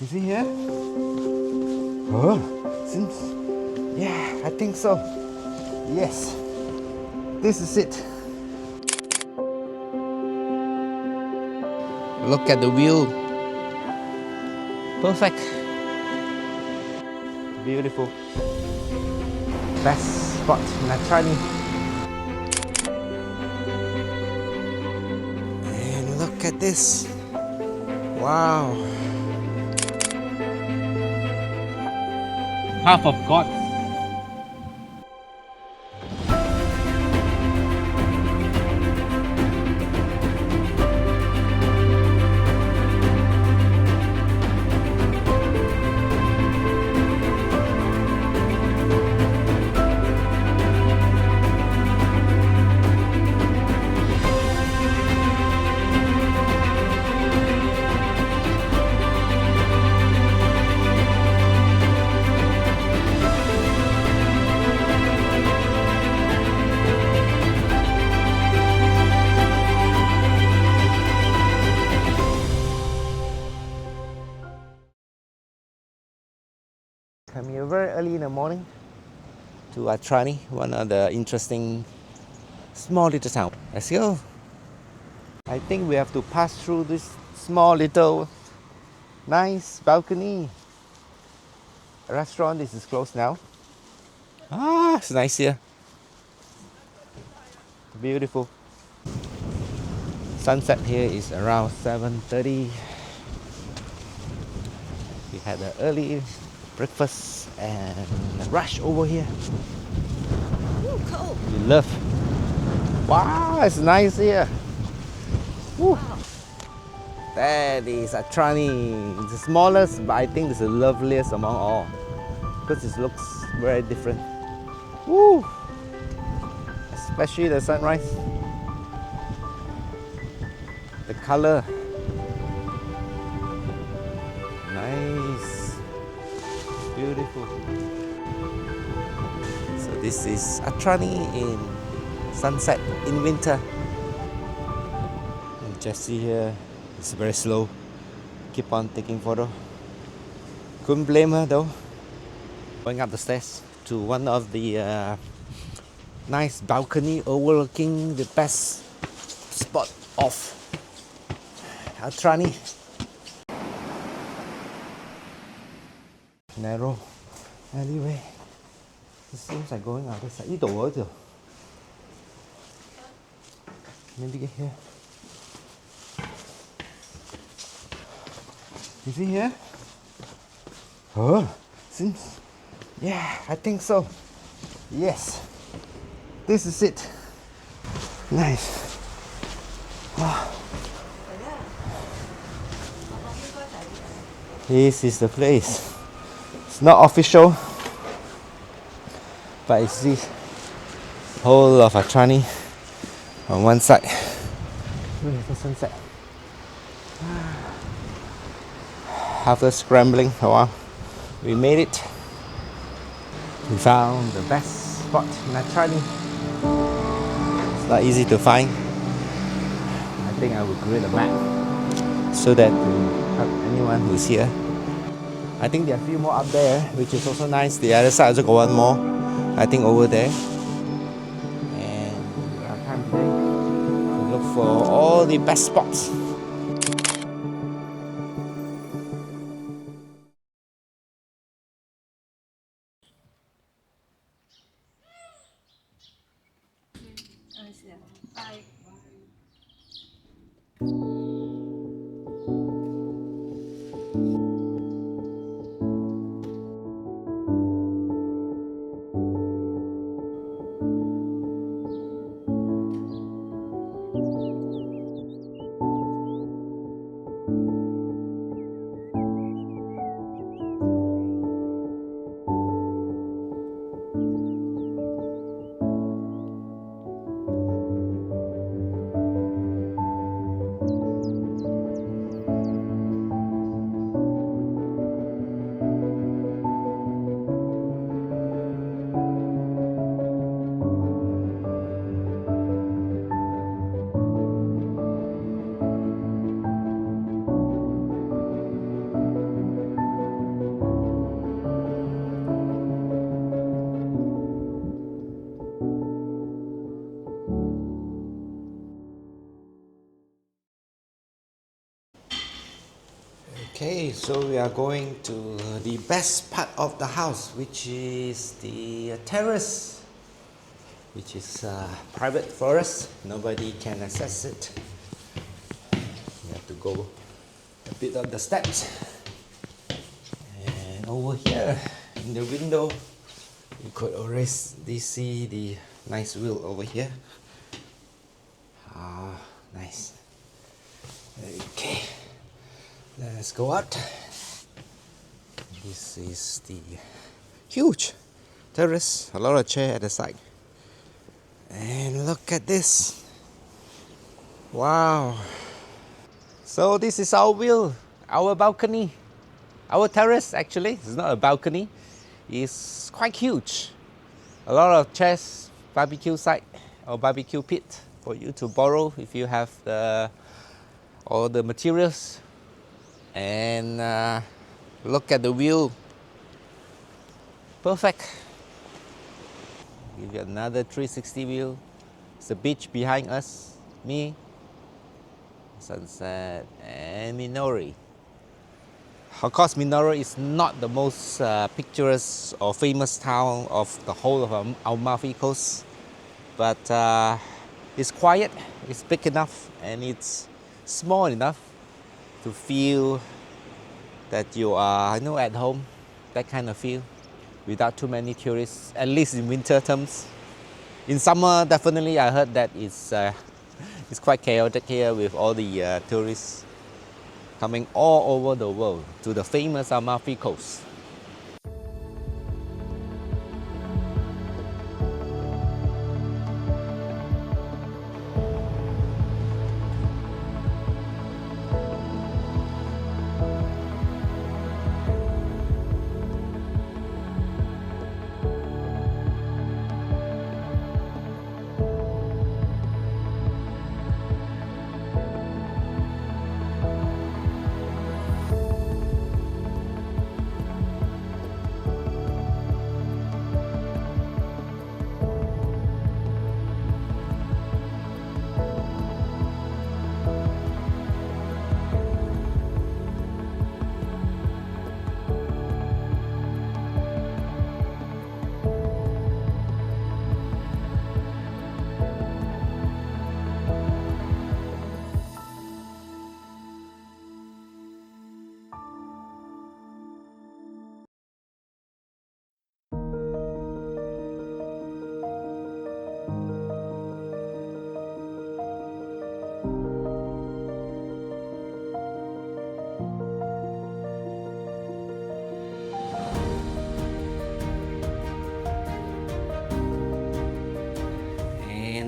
Is he here? Oh, seems. Yeah, I think so. Yes, this is it. Look at the view. Perfect. Beautiful. Best spot in Atrani. And look at this. Wow. Half of God. Come here very early in the morning to Atrani, one of the interesting small little town. Let's go. I think we have to pass through this small little nice balcony. Restaurant, this is closed now. Ah, it's nice here. Beautiful. Sunset here is around 7:30. We had an early breakfast and a rush over here. Ooh, cold. We love. Wow, it's nice here. Woo. Wow. That is Atrani. It's the smallest, but I think it's the loveliest among all because it looks very different. Woo. Especially the sunrise. The color. Nice. Beautiful. So this is Atrani in sunset in winter. And Jesse here is very slow. Keep on taking photo. Couldn't blame her though. Going up the stairs to one of the nice balcony overlooking the best spot of Atrani. Narrow alleyway. It seems like going out this side. 呢度嗰條 Maybe get here. Is he here? Oh, seems. Yeah, I think so. Yes, this is it. Nice. Wow. This is the place. It's not official, but it's this whole of Atrani on one side. Look at the sunset. After scrambling a while, we made it. We found the best spot in Atrani. It's not easy to find. I think I will create a map so that to help anyone who's here. I think there are a few more up there, which is also nice. The other side also got one more. I think over there. And we have time today to look for all the best spots. Bye. Okay, so we are going to the best part of the house, which is the terrace, which is private for us. Nobody can access it. You have to go a bit up the steps. And over here, in the window, you could already see the nice view over here. Ah, nice. Okay, let's go out. This is the huge terrace, a lot of chair at the side. And look at this. Wow. So this is our view, our balcony, our terrace actually. It's not a balcony. It's quite huge. A lot of chairs, barbecue site or barbecue pit for you to borrow if you have all the materials. And look at the view. Perfect. Give you another 360 view. It's the beach behind us, me, sunset, and Minori. Of course, Minori is not the most picturesque or famous town of the whole of Amalfi coast, but it's quiet, it's big enough, and it's small enough to feel that you are, at home, that kind of feel, without too many tourists, at least in winter terms. In summer, definitely, I heard that it's quite chaotic here with all the tourists coming all over the world to the famous Amalfi coast.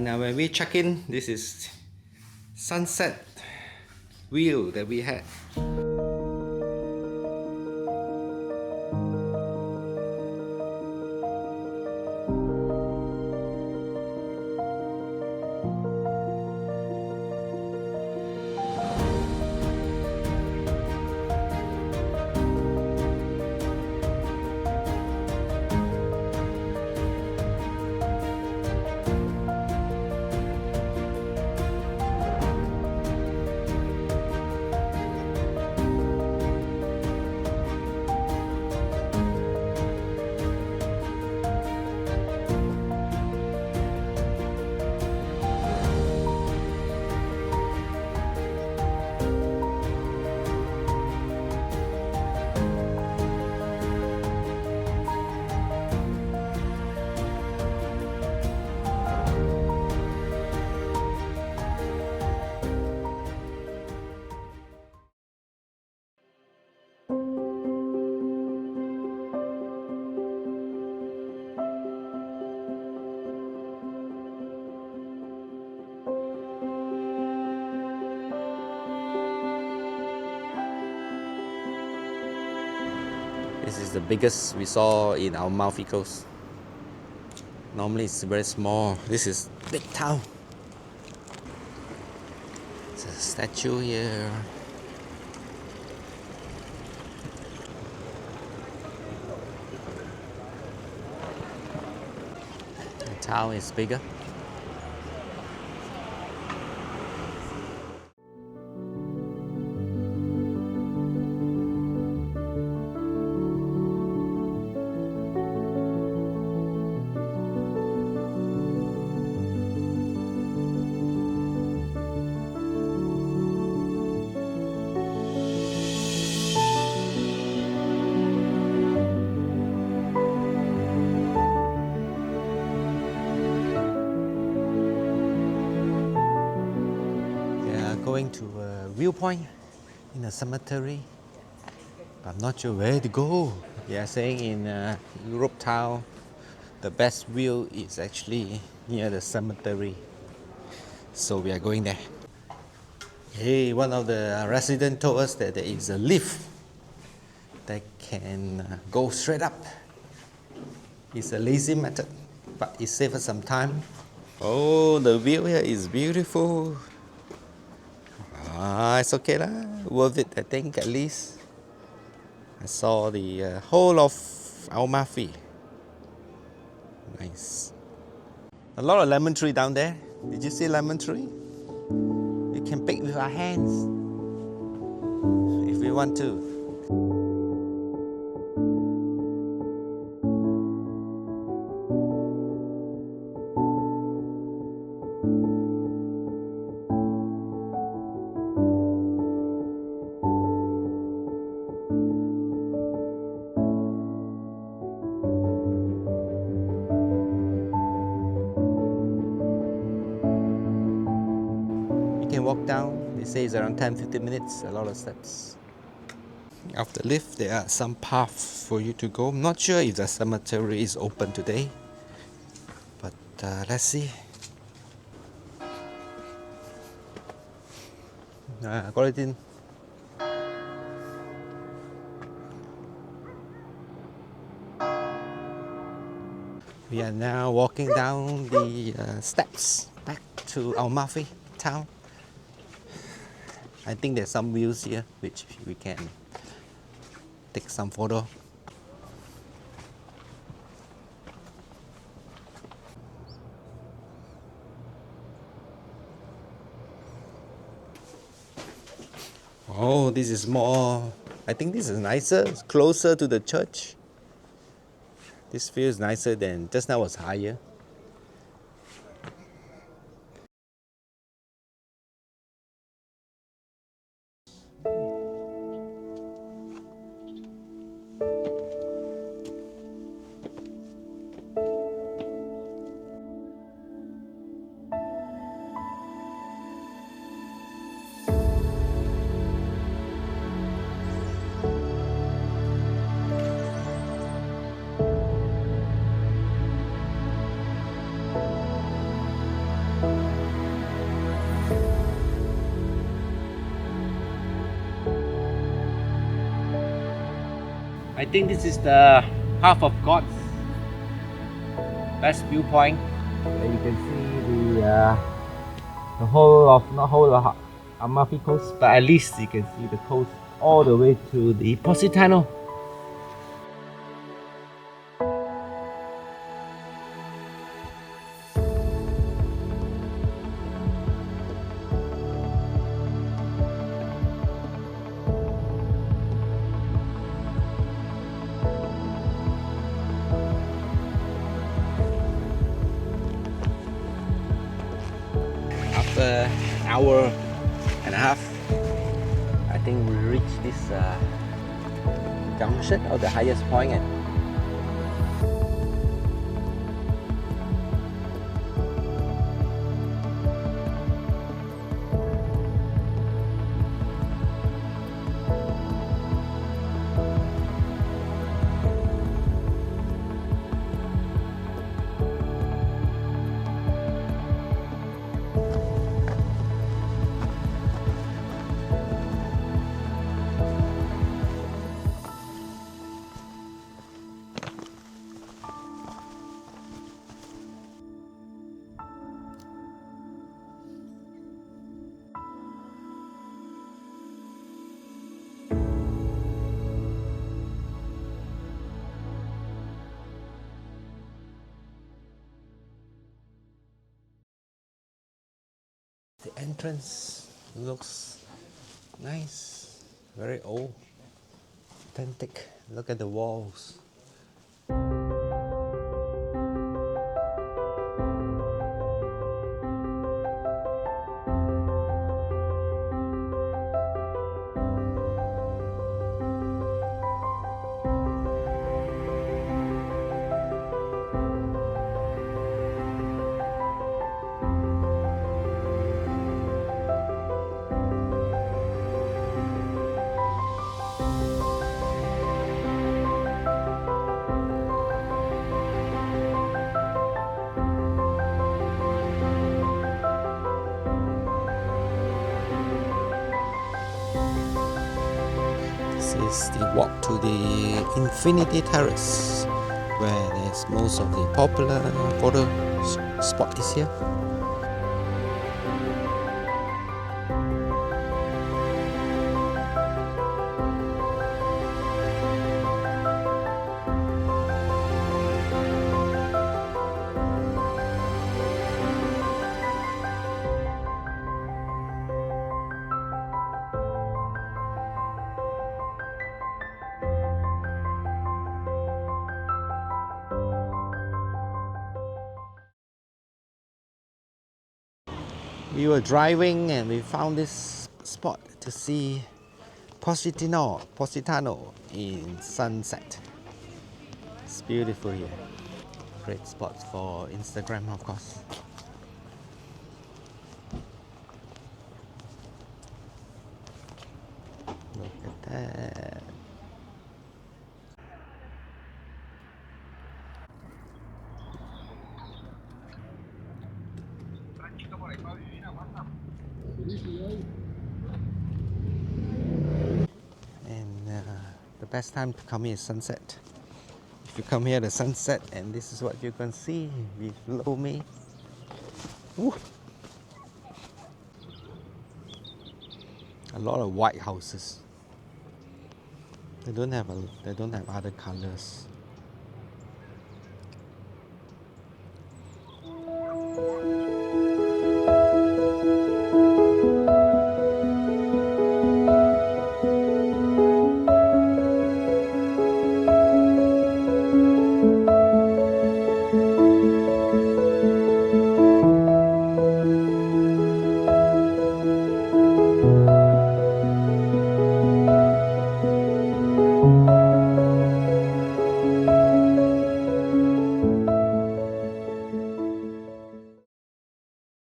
And when we check in, this is sunset view that we had. This is the biggest we saw in our Amalfi coast. Normally it's very small. This is big town. There's a statue here. The town is bigger. to a viewpoint in a cemetery. I'm not sure where to go. They are saying in Europe town, the best view is actually near the cemetery. So we are going there. Hey, one of the residents told us that there is a lift that can go straight up. It's a lazy method, but it saves us some time. Oh, the view here is beautiful. It's okay lah. Worth it, I think, at least. I saw the whole of Amalfi. Nice. A lot of lemon tree down there. Did you see lemon tree? We can pick with our hands if we want to. You can walk down. They say it's around 10-15 minutes, a lot of steps. After lift, there are some paths for you to go. I'm not sure if the cemetery is open today, but let's see. Có lời tin. We are now walking down the steps back to Amalfi town. I think there's some views here which we can take some photo. Oh, this is more, I think this is nicer, it's closer to the church. This feels nicer than just now was higher. I think this is the half of God's best viewpoint. Where you can see the whole of, not whole of Amalfi coast, but at least you can see the coast all the way to the Positano. After an hour and a half, I think we reached this junction or the highest point. The entrance looks nice, very old, authentic. Look at the walls. is the walk to the Infinity Terrace, where there's most of the popular photo spot is here. We were driving and we found this spot to see Positano in sunset. It's beautiful here. Great spot for Instagram, of course. Look at that. And the best time to come here is sunset. If you come here at the sunset, and this is what you can see below me. Ooh. A lot of white houses. They don't have other colors.